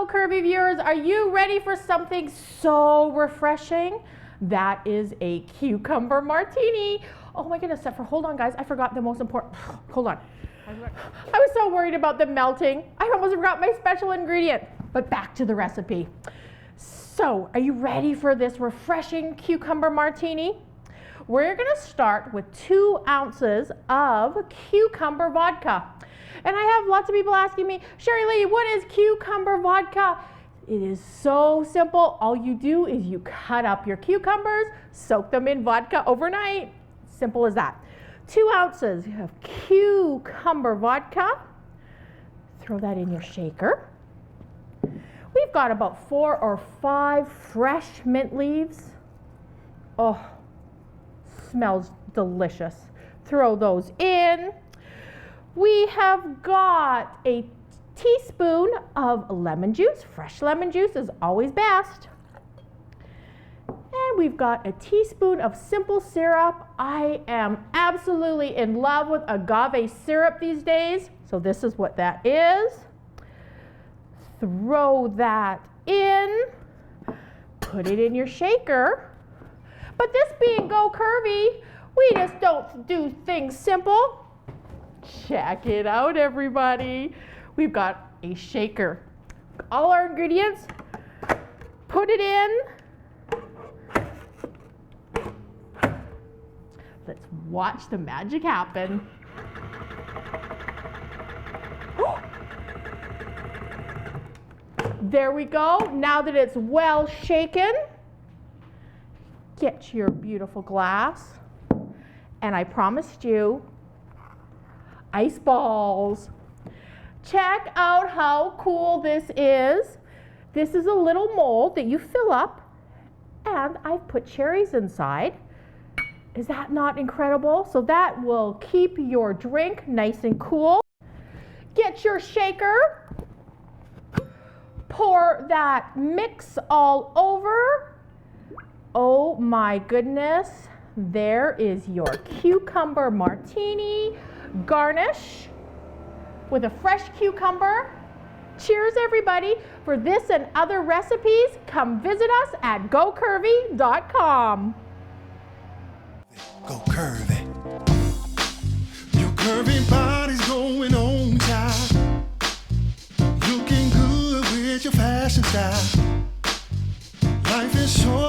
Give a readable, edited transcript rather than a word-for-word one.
Curvy viewers, are you ready for something so refreshing? That is a cucumber martini. Oh my goodness, hold on guys, I forgot the most important, hold on. I was so worried about them melting. I almost forgot my special ingredient, but back to the recipe. So, are you ready for this refreshing cucumber martini? We're gonna start with 2 ounces of cucumber vodka. And I have lots of people asking me, Sherry Lee, what is cucumber vodka? It is so simple. All you do is you cut up your cucumbers, soak them in vodka overnight. Simple as that. 2 ounces of cucumber vodka. Throw that in your shaker. We've got about 4 or 5 fresh mint leaves. Oh, smells delicious. Throw those in. We have got a teaspoon of lemon juice. Fresh lemon juice is always best. And we've got a teaspoon of simple syrup. I am absolutely in love with agave syrup these days. So this is what that is. Throw that in. Put it in your shaker. But this being Go Curvy, we just don't do things simple. Check it out, everybody. We've got a shaker. All our ingredients, put it in. Let's watch the magic happen. There we go. Now that it's well shaken, get your beautiful glass. And I promised you ice balls. Check out how cool this is. This is a little mold that you fill up, and I've put cherries inside. Is that not incredible? So that will keep your drink nice and cool. Get your shaker. Pour that mix all over. Oh my goodness. There is your cucumber martini. Garnish with a fresh cucumber. Cheers, everybody. For this and other recipes, come visit us at gocurvy.com. Go curvy. Your curvy body's going on, child. Looking good with your fashion style. Life is short.